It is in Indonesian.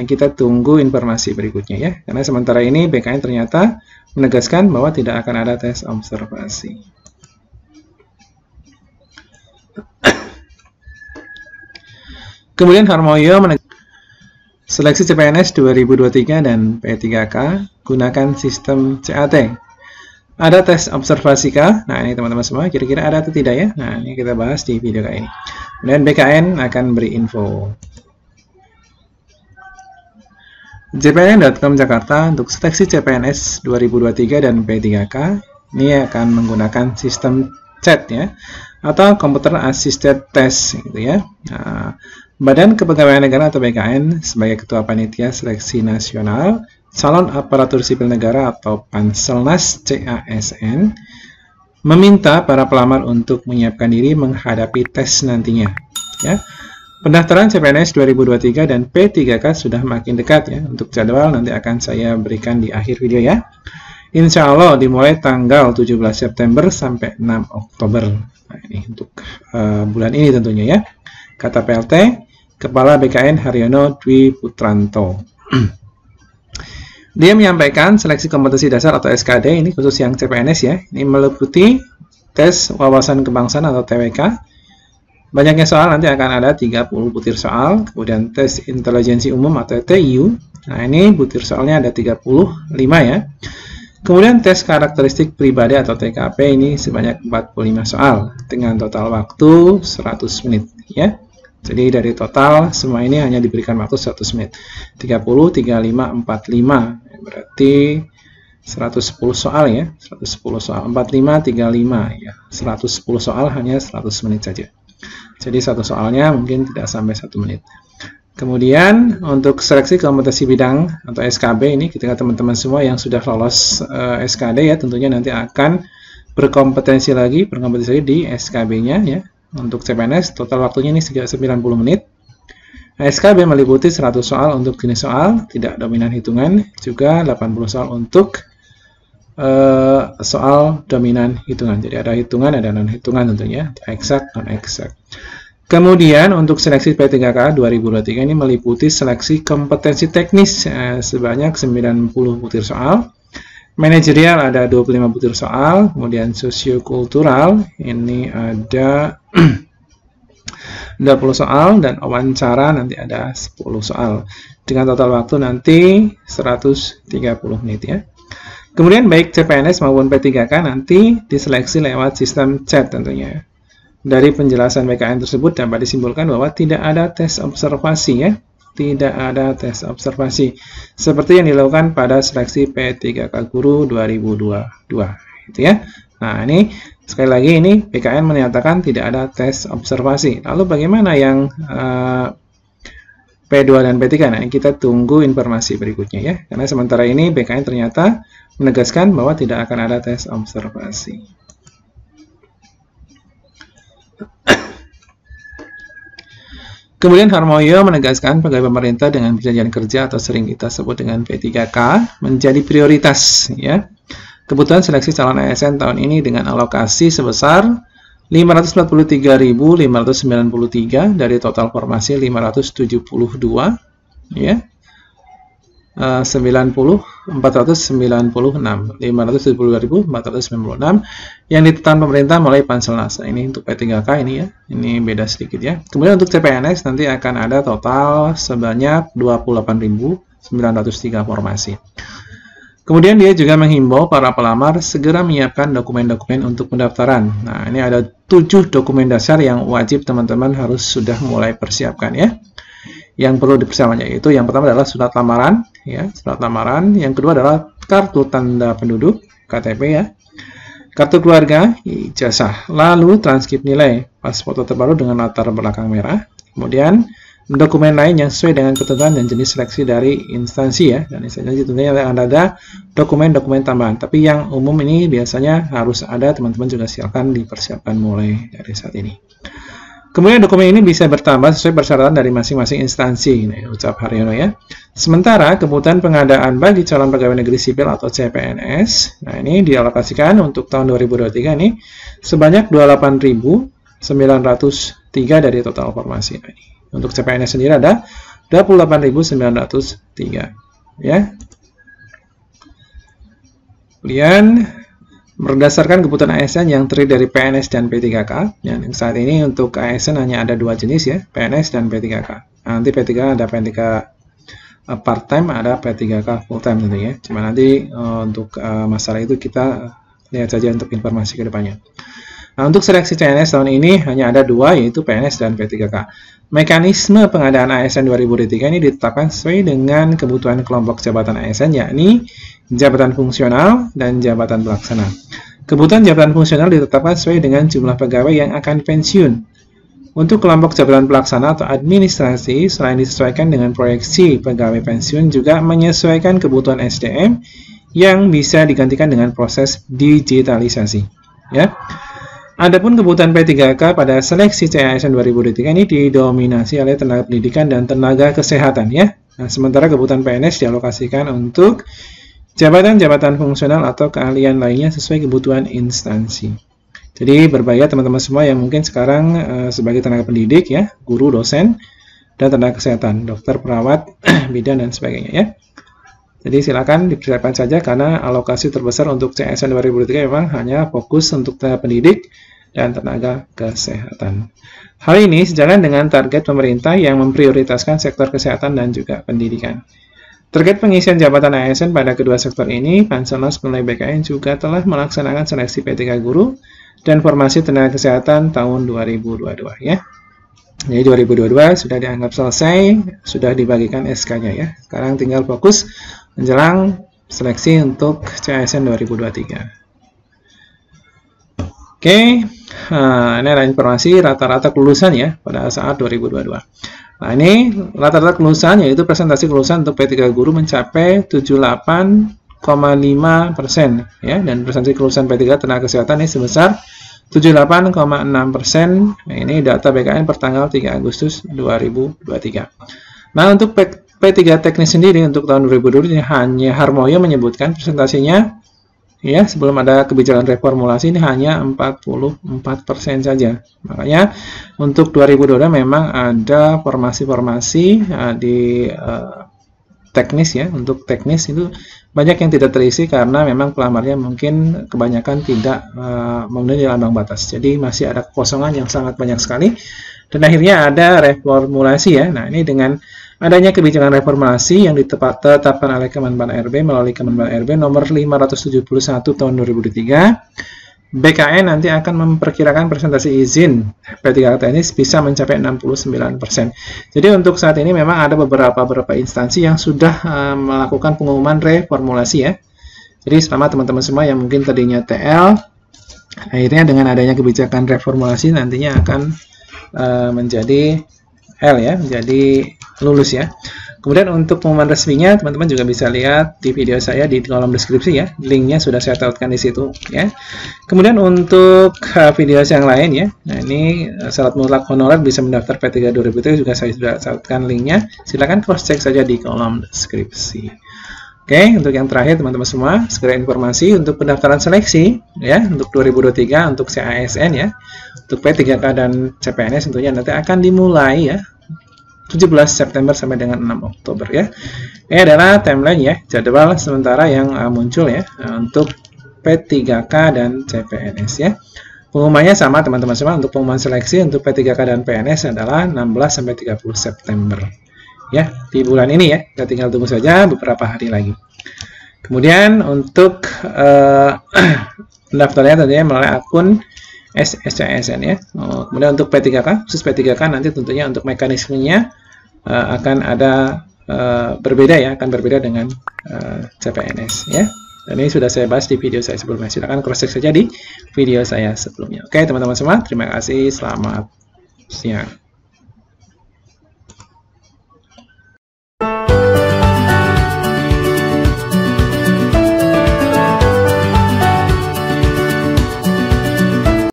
kita tunggu informasi berikutnya ya. Karena sementara ini BKN ternyata menegaskan bahwa tidak akan ada tes observasi. Kemudian Harmoyo seleksi CPNS 2023 dan P3K gunakan sistem CAT. Ada tes observasi kah? Nah, ini teman-teman semua, kira-kira ada atau tidak ya? Nah, ini kita bahas di video kali ini. Dan BKN akan beri info. jpn.com Jakarta untuk seleksi CPNS 2023 dan P3K ini akan menggunakan sistem CAT ya, atau Computer Assisted Test gitu ya. Nah, Badan Kepegawaian Negara atau BKN sebagai Ketua Panitia Seleksi Nasional Calon Aparatur Sipil Negara atau Panselnas CASN meminta para pelamar untuk menyiapkan diri menghadapi tes nantinya ya. Pendaftaran CPNS 2023 dan P3K sudah makin dekat ya. Untuk jadwal nanti akan saya berikan di akhir video ya. Insya Allah dimulai tanggal 17 September sampai 6 Oktober. Nah, ini untuk bulan ini tentunya ya. Kata PLT Kepala BKN Haryono Dwi Putranto. Dia menyampaikan seleksi kompetensi dasar atau SKD ini khusus yang CPNS ya. Ini meliputi tes wawasan kebangsaan atau TWK. Banyaknya soal nanti akan ada 30 butir soal, kemudian tes intelijensi umum atau TIU. Nah, ini butir soalnya ada 35 ya. Kemudian tes karakteristik pribadi atau TKP ini sebanyak 45 soal dengan total waktu 100 menit ya. Jadi dari total semua ini hanya diberikan waktu 100 menit. 30, 35, 45. Berarti 110 soal ya. 110 soal. 45, 35 ya. 110 soal hanya 100 menit saja. Jadi satu soalnya mungkin tidak sampai 1 menit. Kemudian untuk seleksi kompetensi bidang atau SKB ini ketika teman-teman semua yang sudah lolos SKD ya tentunya nanti akan berkompetensi lagi di SKB-nya ya. Untuk CPNS total waktunya ini 90 menit. SKB meliputi 100 soal untuk jenis soal tidak dominan hitungan, juga 80 soal untuk soal dominan hitungan. Jadi ada hitungan, ada non hitungan tentunya, eksak, non eksak. Kemudian untuk seleksi P3K 2023 ini meliputi seleksi kompetensi teknis sebanyak 90 butir soal. Manajerial ada 25 butir soal, kemudian sosiokultural ini ada 20 soal, dan wawancara nanti ada 10 soal. Dengan total waktu nanti 130 menit ya. Kemudian baik CPNS maupun P3K nanti diseleksi lewat sistem CAT tentunya. Dari penjelasan BKN tersebut dapat disimpulkan bahwa tidak ada tes observasi ya. Tidak ada tes observasi seperti yang dilakukan pada seleksi P3K Guru 2022 gitu ya. Nah, ini sekali lagi ini BKN menyatakan tidak ada tes observasi. Lalu bagaimana yang P2 dan P3? Nah, kita tunggu informasi berikutnya ya. Karena sementara ini BKN ternyata menegaskan bahwa tidak akan ada tes observasi. Kemudian Harmoyo menegaskan pegawai pemerintah dengan perjanjian kerja atau sering kita sebut dengan P3K menjadi prioritas ya. Kebutuhan seleksi calon ASN tahun ini dengan alokasi sebesar 543.593 dari total formasi 572 ya. 496 572.496 yang ditetapkan pemerintah melalui Panselnas. Nah, ini untuk P3K ini ya, ini beda sedikit ya. Kemudian untuk CPNS nanti akan ada total sebanyak 28.903 formasi. Kemudian dia juga menghimbau para pelamar segera menyiapkan dokumen-dokumen untuk pendaftaran. Nah, ini ada 7 dokumen dasar yang wajib teman-teman harus sudah mulai persiapkan ya. Yang perlu dipersiapkan yaitu yang pertama adalah surat lamaran ya, surat lamaran. Yang kedua adalah kartu tanda penduduk KTP ya, kartu keluarga, ijazah, lalu transkrip nilai, pas foto terbaru dengan latar belakang merah. Kemudian dokumen lain yang sesuai dengan ketentuan dan jenis seleksi dari instansi ya, dan instansi tentunya ada dokumen-dokumen tambahan. Tapi yang umum ini biasanya harus ada, teman-teman juga silakan dipersiapkan mulai dari saat ini. Kemudian dokumen ini bisa bertambah sesuai persyaratan dari masing-masing instansi, ini ucap Haryono ya. Sementara kebutuhan pengadaan bagi calon pegawai negeri sipil atau CPNS, nah ini dialokasikan untuk tahun 2023 ini sebanyak 28.903 dari total formasi. Nah, ini. Untuk CPNS sendiri ada 28.903 ya. Kemudian berdasarkan kebutuhan ASN yang terdiri dari PNS dan P3K, yang saat ini untuk ASN hanya ada dua jenis ya, PNS dan P3K. Nanti P3 ada P3 part-time, ada P3K full-time tentunya. Cuma nanti untuk masalah itu kita lihat saja untuk informasi ke depannya. Nah, untuk seleksi CNS tahun ini hanya ada dua, yaitu PNS dan P3K. Mekanisme pengadaan ASN 2023 ini ditetapkan sesuai dengan kebutuhan kelompok jabatan ASN, yakni jabatan fungsional dan jabatan pelaksana. Kebutuhan jabatan fungsional ditetapkan sesuai dengan jumlah pegawai yang akan pensiun. Untuk kelompok jabatan pelaksana atau administrasi, selain disesuaikan dengan proyeksi pegawai pensiun, juga menyesuaikan kebutuhan SDM yang bisa digantikan dengan proses digitalisasi. Ya. Adapun kebutuhan P3K pada seleksi CASN 2023 ini didominasi oleh tenaga pendidikan dan tenaga kesehatan ya. Nah, sementara kebutuhan PNS dialokasikan untuk jabatan-jabatan fungsional atau keahlian lainnya sesuai kebutuhan instansi. Jadi berbahaya teman-teman semua yang mungkin sekarang sebagai tenaga pendidik ya, guru, dosen, dan tenaga kesehatan, dokter, perawat, bidan dan sebagainya ya. Jadi silakan dipersiapkan saja karena alokasi terbesar untuk CSN 2023 memang hanya fokus untuk tenaga pendidik dan tenaga kesehatan. Hal ini sejalan dengan target pemerintah yang memprioritaskan sektor kesehatan dan juga pendidikan. Terkait pengisian jabatan ASN pada kedua sektor ini, Panselnas melalui BKN juga telah melaksanakan seleksi P3 guru dan formasi tenaga kesehatan tahun 2022 ya. Jadi 2022 sudah dianggap selesai, sudah dibagikan SK-nya ya. Sekarang tinggal fokus menjelang seleksi untuk CASN 2023. Oke, ini ada informasi rata-rata kelulusan ya pada saat 2022. Nah ini rata-rata kelulusan, yaitu presentasi kelulusan untuk P3 guru mencapai 78,5% ya, dan presentasi kelulusan P3 tenaga kesehatan ini sebesar 78,6%. Ini data BKN per tanggal 3 Agustus 2023. Nah, untuk P3 teknis sendiri untuk tahun 2022 hanya Harmoyo menyebutkan presentasinya ya, sebelum ada kebijakan reformulasi ini hanya 44% saja. Makanya untuk 2022 memang ada formasi-formasi di teknis ya. Untuk teknis itu banyak yang tidak terisi karena memang pelamarnya mungkin kebanyakan tidak memenuhi ambang batas. Jadi masih ada kekosongan yang sangat banyak sekali. Dan akhirnya ada reformulasi ya. Nah, ini dengan adanya kebijakan reformulasi yang ditetapkan oleh Kemenpan RB melalui Kemenpan RB nomor 571 tahun 2023, BKN nanti akan memperkirakan presentasi izin P3K teknis bisa mencapai 69%. Jadi untuk saat ini memang ada beberapa instansi yang sudah melakukan pengumuman reformulasi ya. Jadi selama teman-teman semua yang mungkin tadinya TL, akhirnya dengan adanya kebijakan reformulasi nantinya akan menjadi L ya, menjadi lulus ya. Kemudian untuk pengumuman resminya teman-teman juga bisa lihat di video saya di kolom deskripsi ya, linknya sudah saya tautkan di situ ya. Kemudian untuk video yang lain ya, nah ini syarat mutlak honorer bisa mendaftar P3 2023 juga saya sudah tautkan linknya, silakan cross check saja di kolom deskripsi. Oke, untuk yang terakhir teman-teman semua, segera informasi untuk pendaftaran seleksi ya untuk 2023 untuk CASN ya. Untuk P3K dan CPNS tentunya nanti akan dimulai ya 17 September sampai dengan 6 Oktober ya. Ini adalah timeline ya, jadwal sementara yang muncul ya untuk P3K dan CPNS ya. Pengumumannya sama teman-teman semua, untuk pengumuman seleksi untuk P3K dan PNS adalah 16 sampai 30 September. Ya, di bulan ini ya, kita tinggal tunggu saja beberapa hari lagi. Kemudian untuk pendaftarannya tentunya melalui akun SCASN ya. Kemudian untuk P3K, khusus P3K nanti tentunya untuk mekanismenya akan ada berbeda ya, akan berbeda dengan CPNS ya. Dan ini sudah saya bahas di video saya sebelumnya. Silakan cross check saja di video saya sebelumnya. Oke teman-teman semua, terima kasih, selamat siang.